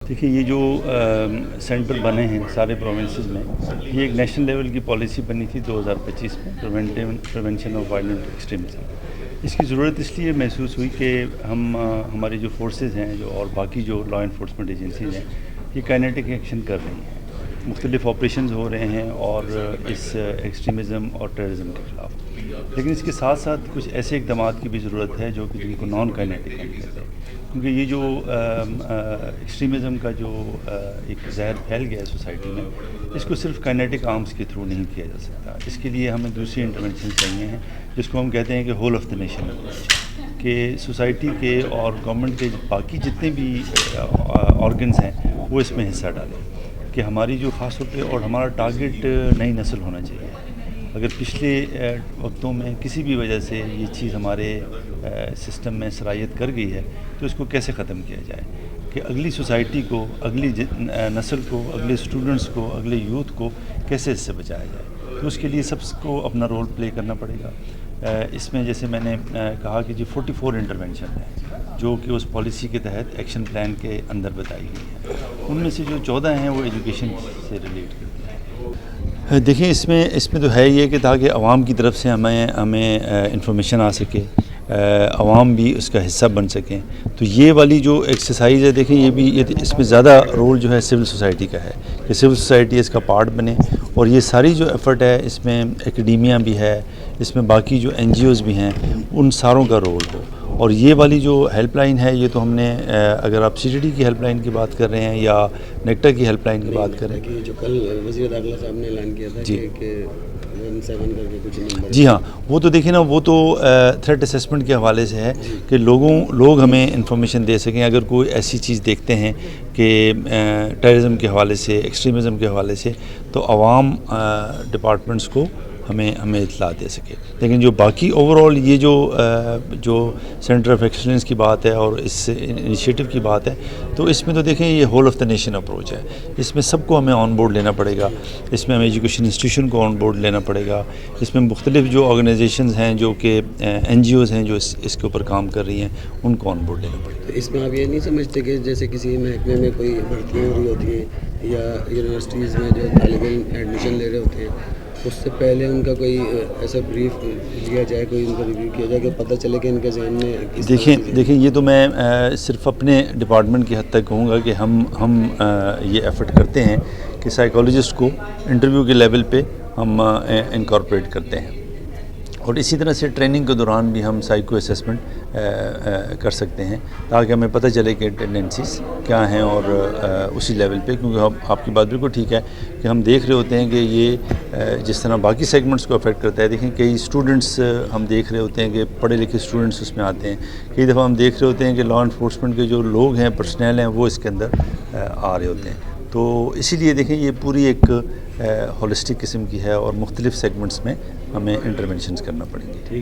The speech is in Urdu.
دیکھیے یہ جو سینٹر بنے ہیں سارے پروونسز میں، یہ ایک نیشنل لیول کی پالیسی بنی تھی 2025 میں، پریونشن آف وائلنٹ ایکسٹریمزم۔ اس کی ضرورت اس لیے محسوس ہوئی کہ ہماری جو فورسز ہیں اور باقی جو لا انفورسمنٹ ایجنسیز ہیں، یہ کائنیٹک ایکشن کر رہی ہیں، مختلف آپریشنز ہو رہے ہیں اور اس ایکسٹریمزم اور ٹیررزم کے خلاف، لیکن اس کے ساتھ ساتھ کچھ ایسے اقدامات کی بھی ضرورت ہے جو کہ جن کو نان کائنیٹک ہم کہتے ہیں، کیونکہ یہ جو ایکسٹریمزم کا جو ایک زہر پھیل گیا ہے سوسائٹی میں، اس کو صرف کائنیٹک آرمز کے تھرو نہیں کیا جا سکتا۔ اس کے لیے ہمیں دوسری انٹرونشن چاہیے ہیں، جس کو ہم کہتے ہیں کہ whole of the nation approach, کہ سوسائٹی کے اور گورنمنٹ کے باقی جتنے بھی آرگنز ہیں وہ اس میں حصہ ڈالیں، کہ ہماری جو خاص طور پہ اور ہمارا ٹارگٹ نئی نسل ہونا چاہیے۔ اگر پچھلے وقتوں میں کسی بھی وجہ سے یہ چیز ہمارے سسٹم میں صلاحیت کر گئی ہے تو اس کو کیسے ختم کیا جائے، کہ اگلی سوسائٹی کو، اگلی نسل کو، اگلے اسٹوڈنٹس کو، اگلے یوتھ کو کیسے اس سے بچایا جائے، تو اس کے لیے سب کو اپنا رول پلے کرنا پڑے گا۔ اس میں جیسے میں نے کہا کہ 44 انٹرونشن ہیں جو کہ اس پالیسی کے تحت ایکشن پلان کے اندر بتائی گئی ہیں، ان میں سے جو 14 ہیں وہ ایجوکیشن سے ریلیٹ کرتی ہیں۔ دیکھیں اس میں تو ہے یہ کہ تاکہ عوام کی طرف سے ہمیں انفارمیشن آ سکے، عوام بھی اس کا حصہ بن سکیں، تو یہ والی جو ایکسرسائز ہے، دیکھیں یہ اس میں زیادہ رول جو ہے سول سوسائٹی کا ہے، کہ سول سوسائٹی اس کا پارٹ بنے، اور یہ ساری جو ایفرٹ ہے اس میں اکیڈیمیا بھی ہے، اس میں باقی جو این جی اوز بھی ہیں، ان ساروں کا رول ہو۔ اور یہ والی جو ہیلپ لائن ہے، یہ تو ہم نے اگر آپ سی ٹی ڈی کی ہیلپ لائن کی بات کر رہے ہیں یا نیکٹا کی ہیلپ لائن کی بات کر رہے ہیں، جو کل وزیر داخلہ صاحب نے اعلان کیا تھا کہ 17 کر کے کچھ نمبر، جی ہاں، وہ تو دیکھیں نا، وہ تو تھریٹ اسیسمنٹ کے حوالے سے ہے کہ لوگ ہمیں انفارمیشن دے سکیں، اگر کوئی ایسی چیز دیکھتے ہیں کہ ٹیررزم کے حوالے سے، ایکسٹریمزم کے حوالے سے، تو عوام ڈپارٹمنٹس کو ہمیں اطلاع دے سکے۔ لیکن جو باقی اوور آل یہ جو سینٹر آف ایکسلنس کی بات ہے اور اس انیشیٹو کی بات ہے، تو اس میں تو دیکھیں یہ whole of the nation approach ہے، اس میں سب کو ہمیں آن بورڈ لینا پڑے گا، اس میں ہمیں ایجوکیشن انسٹیٹیوشن کو آن بورڈ لینا پڑے گا، اس میں مختلف جو آرگنائزیشنز ہیں جو کہ این جی اوز ہیں جو اس کے اوپر کام کر رہی ہیں، ان کو آن بورڈ لینا پڑے گا۔ اس میں آپ یہ نہیں سمجھتے کہ جیسے کسی محکمے میں کوئی بھرتی ہو رہی ہوتی ہے یا یونیورسٹیز میں جو طالب علم ایڈمیشن لے رہے ہوتے ہیں، اس سے پہلے ان کا کوئی ایسا بریف لیا جائے، کوئی ان کا ریویو کیا جائے کہ پتہ چلے کہ ان کے ذہن میں دیکھیں یہ تو میں صرف اپنے ڈپارٹمنٹ کی حد تک کہوں گا کہ ہم یہ ایفرٹ کرتے ہیں کہ سائیکالوجسٹ کو انٹرویو کے لیول پہ ہم انکارپوریٹ کرتے ہیں، اور اسی طرح سے ٹریننگ کے دوران بھی ہم سائیکو اسیسمنٹ کر سکتے ہیں تاکہ ہمیں پتہ چلے کہ ٹینڈنسیز کیا ہیں، اور اسی لیول پہ، کیونکہ آپ کی بات بالکل ٹھیک ہے کہ ہم دیکھ رہے ہوتے ہیں کہ یہ جس طرح باقی سیگمنٹس کو افیکٹ کرتا ہے، دیکھیں کئی اسٹوڈنٹس ہم دیکھ رہے ہوتے ہیں کہ پڑھے لکھے اسٹوڈنٹس اس میں آتے ہیں، کئی دفعہ ہم دیکھ رہے ہوتے ہیں کہ لا انفورسمنٹ کے جو لوگ ہیں، پرسنل ہیں، وہ اس کے اندر آ رہے ہوتے ہیں، تو اسی لیے دیکھیں یہ پوری ایک ہولسٹک قسم کی ہے اور مختلف سیگمنٹس میں ہمیں انٹرونشنز کرنا پڑیں گے۔